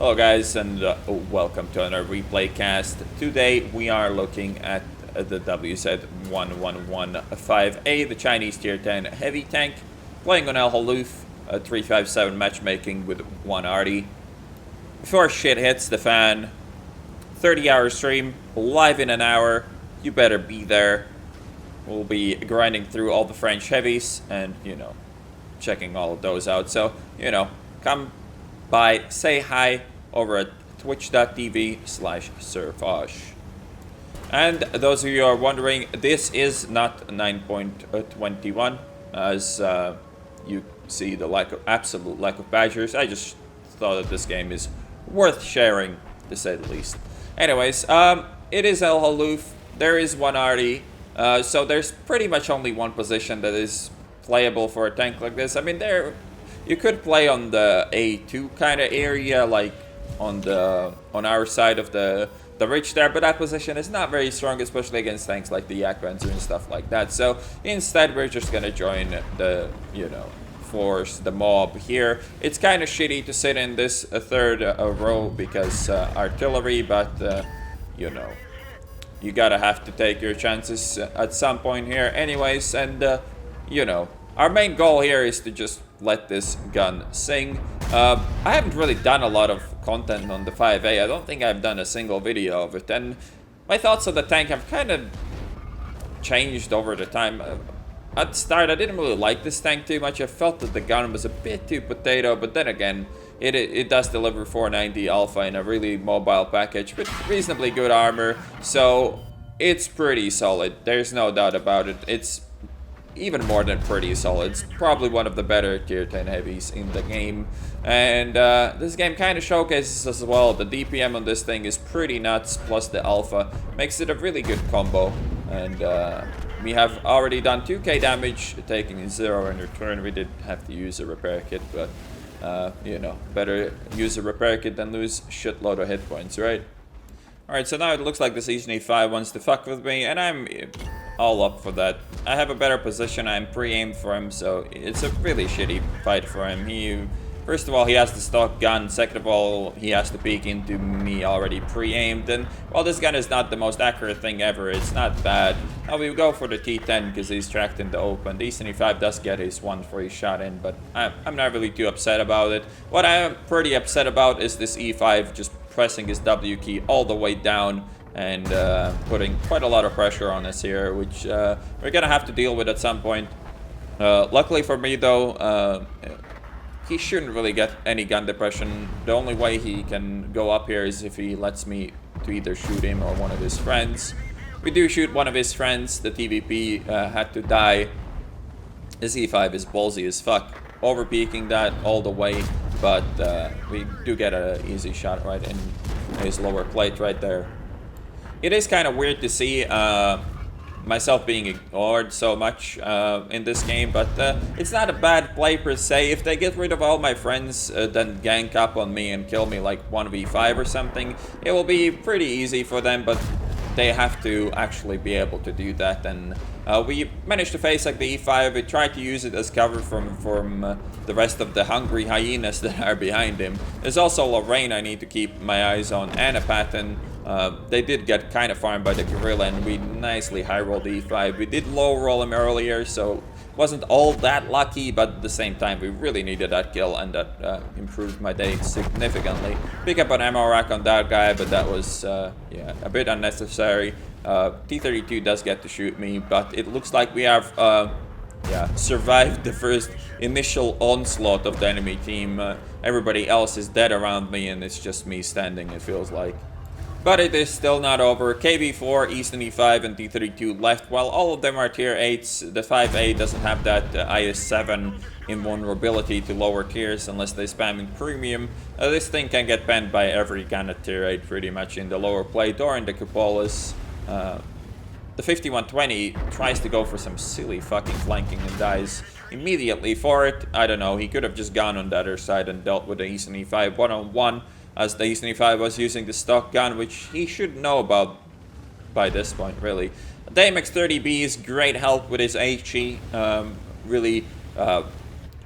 Hello guys, and welcome to another replay cast. Today we are looking at the WZ-111 the Chinese tier 10 heavy tank, playing on El Haloof, 357 matchmaking with 1RD. Before shit hits the fan, 30-hour stream, live in an hour, you better be there. We'll be grinding through all the French heavies and, checking all of those out. So, come by, say hi over at twitch.tv/Surfosh. And those of you who are wondering, this is not 9.21, as you see the absolute lack of badgers. I just thought that this game is worth sharing, to say the least. Anyways, it is El Haloof. There is 1RD, so there's pretty much only one position that is playable for a tank like this. I mean, you could play on the A2 kind of area, like on our side of the ridge there, but that position is not very strong, especially against tanks like the Yakbanzer and stuff like that. So instead, we're just gonna join the force, the mob here. It's kind of shitty to sit in this third row because artillery, but you gotta have to take your chances at some point here anyways. And our main goal here is to just let this gun sing. I haven't really done a lot of content on the 5A. I don't think I've done a single video of it, and my thoughts on the tank have kind of changed over the time. At the start, I didn't really like this tank too much. I felt that the gun was a bit too potato, but then again, it does deliver 490 alpha in a really mobile package with reasonably good armor, so it's pretty solid. There's no doubt about it. It's even more than pretty solid. It's probably one of the better tier 10 heavies in the game. And this game kind of showcases as well. The DPM on this thing is pretty nuts, plus the alpha makes it a really good combo. And we have already done 2k damage, taking 0 in return. We did have to use a repair kit, but better use a repair kit than lose shitload of hit points, right? Alright, so now it looks like the Z111 wants to fuck with me, and I'm all up for that. I have a better position, I'm pre-aimed for him, so it's a really shitty fight for him. First of all, he has the stock gun. Second of all, he has to peek into me already pre-aimed. And while this gun is not the most accurate thing ever, it's not bad. Now we go for the T10 because he's tracked in the open. The Z111 does get his one free shot in, but I'm not really too upset about it. What I am pretty upset about is this E5 just pressing his W key all the way down and putting quite a lot of pressure on us here, which we're gonna have to deal with at some point. Luckily for me, though, he shouldn't really get any gun depression. The only way he can go up here is if he lets me to either shoot him or one of his friends. We do shoot one of his friends. The TVP had to die. His E5 is ballsy as fuck, over peeking that all the way, but we do get an easy shot right in his lower plate right there. It is kind of weird to see myself being ignored so much in this game, but it's not a bad play per se. If they get rid of all my friends, then gank up on me and kill me like 1v5 or something, it will be pretty easy for them, but they have to actually be able to do that. And we managed to face like the E5. We tried to use it as cover from the rest of the hungry hyenas that are behind him. There's also Lorraine I need to keep my eyes on, and a Patton. They did get kind of farmed by the gorilla, and we nicely high rolled the E5. We did low roll him earlier, so wasn't all that lucky, but at the same time we really needed that kill, and that improved my day significantly. Pick up an ammo rack on that guy, but that was a bit unnecessary. T32 does get to shoot me, but it looks like we have survived the first initial onslaught of the enemy team. Everybody else is dead around me, and it's just me standing, it feels like. But it is still not over. KB4, Z111, and T32 left. While all of them are tier 8s, the 5A doesn't have that IS-7 invulnerability to lower tiers unless they spam in premium. This thing can get banned by every gun at tier 8 pretty much in the lower plate or in the cupolas. The 5120 tries to go for some silly fucking flanking and dies immediately for it. I don't know, he could have just gone on the other side and dealt with the Z111 one-on-one, as the Z111 was using the stock gun, which he should know about by this point, really. The HyperX 30B is great help with his HE, really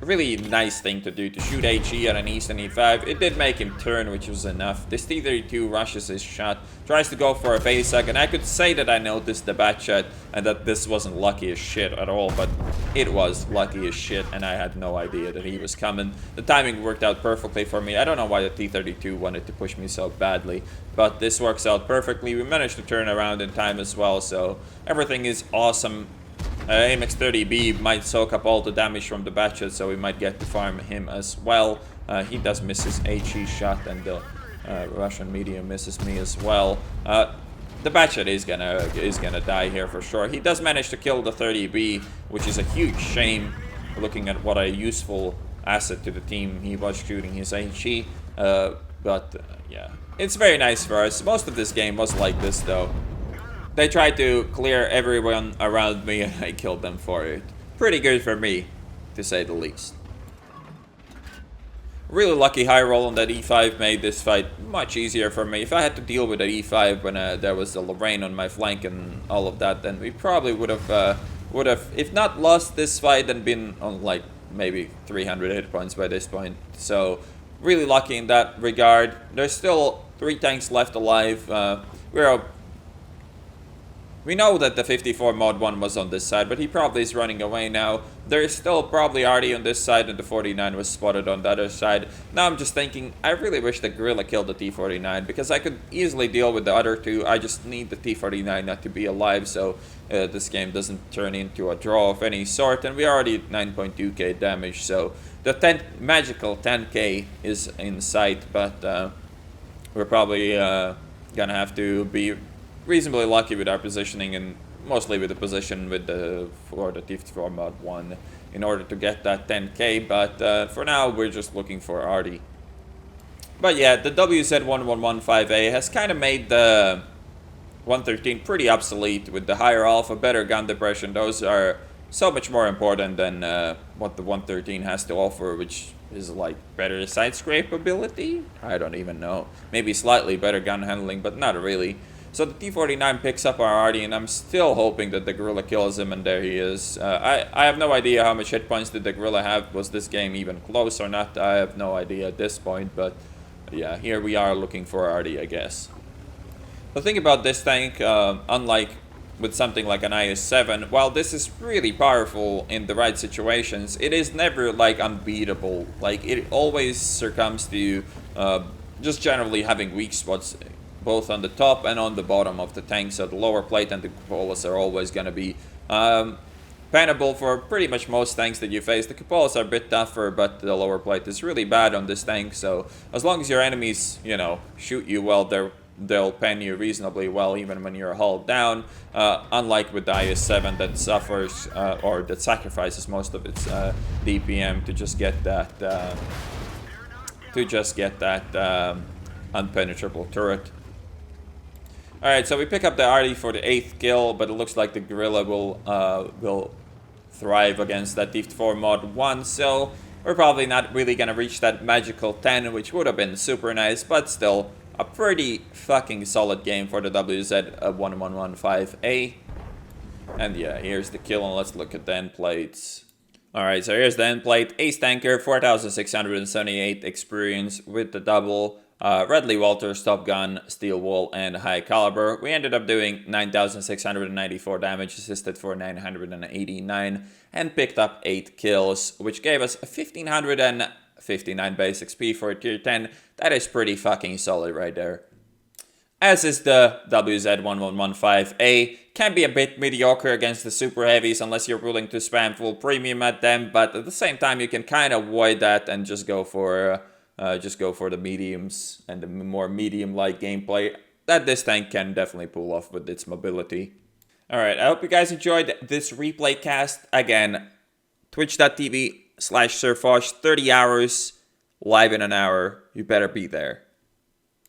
really nice thing to do, to shoot HE at an Eastern E5. It did make him turn, which was enough. This T-32 rushes his shot, tries to go for a face hug, and I could say that I noticed the back shot and that this wasn't lucky as shit at all, but it was lucky as shit, and I had no idea that he was coming. The timing worked out perfectly for me. I don't know why the T-32 wanted to push me so badly, but this works out perfectly. We managed to turn around in time as well, so everything is awesome. AMX 30B might soak up all the damage from the batchet, so we might get to farm him as well. He does miss his HE shot, and the Russian medium misses me as well. The batchet is gonna die here for sure. He does manage to kill the 30B, which is a huge shame, looking at what a useful asset to the team he was shooting his HE. Yeah, it's very nice for us. Most of this game was like this though. They tried to clear everyone around me and I killed them for it. Pretty good for me, to say the least. Really lucky high roll on that E5 made this fight much easier for me. If I had to deal with that E5 when there was the Lorraine on my flank and all of that, then we probably would have, if not lost this fight, then been on like maybe 300 hit points by this point. So really lucky in that regard. There's still 3 tanks left alive. We know that the 54 mod 1 was on this side, but he probably is running away now. There is still probably Artie on this side, and the 49 was spotted on the other side. Now I'm just thinking, I really wish the Gorilla killed the T-49, because I could easily deal with the other 2. I just need the T-49 not to be alive, so this game doesn't turn into a draw of any sort. And we're already at 9.2k damage, so the magical 10k is in sight, but we're probably gonna have to be reasonably lucky with our positioning, and mostly with the position with for the T-54 mod 1 in order to get that 10k, but for now we're just looking for Artie. But yeah, the WZ-111 has kind of made the 113 pretty obsolete with the higher alpha, better gun depression. Those are so much more important than what the 113 has to offer, which is like better side scrape ability? I don't even know. Maybe slightly better gun handling, but not really. So the T-49 picks up our Artie, and I'm still hoping that the Gorilla kills him, and there he is. I have no idea how much hit points did the Gorilla have. Was this game even close or not? I have no idea at this point, but yeah, here we are looking for Artie, I guess. The thing about this tank, unlike with something like an IS-7, while this is really powerful in the right situations, it is never like unbeatable. Like, it always succumbs to just generally having weak spots, both on the top and on the bottom of the tank. So the lower plate and the cupolas are always going to be pannable for pretty much most tanks that you face. The cupolas are a bit tougher, but the lower plate is really bad on this tank. So as long as your enemies, you know, shoot you well, they'll pan you reasonably well even when you're hulled down. Unlike with the IS-7 that suffers or that sacrifices most of its DPM to just get that unpenetrable turret. Alright, so we pick up the Artie for the 8th kill, but it looks like the Gorilla will thrive against that T-54 mod 1, so we're probably not really gonna reach that magical 10, which would have been super nice, but still a pretty fucking solid game for the WZ-111A. And yeah, here's the kill, and let's look at the end plates. Alright, so here's the end plate. Ace Tanker, 4678 experience with the double. Redley Walters, Top Gun, Steel Wool, and High Caliber. We ended up doing 9,694 damage, assisted for 989, and picked up 8 kills, which gave us 1,559 base XP for a tier 10. That is pretty fucking solid right there. As is the WZ-111A. Can be a bit mediocre against the super heavies unless you're willing to spam full premium at them, but at the same time you can kind of avoid that and just go for the mediums and the more medium-like gameplay that this tank can definitely pull off with its mobility. Alright, I hope you guys enjoyed this replay cast. Again, twitch.tv/Sirfosh, 30 hours, live in an hour. You better be there.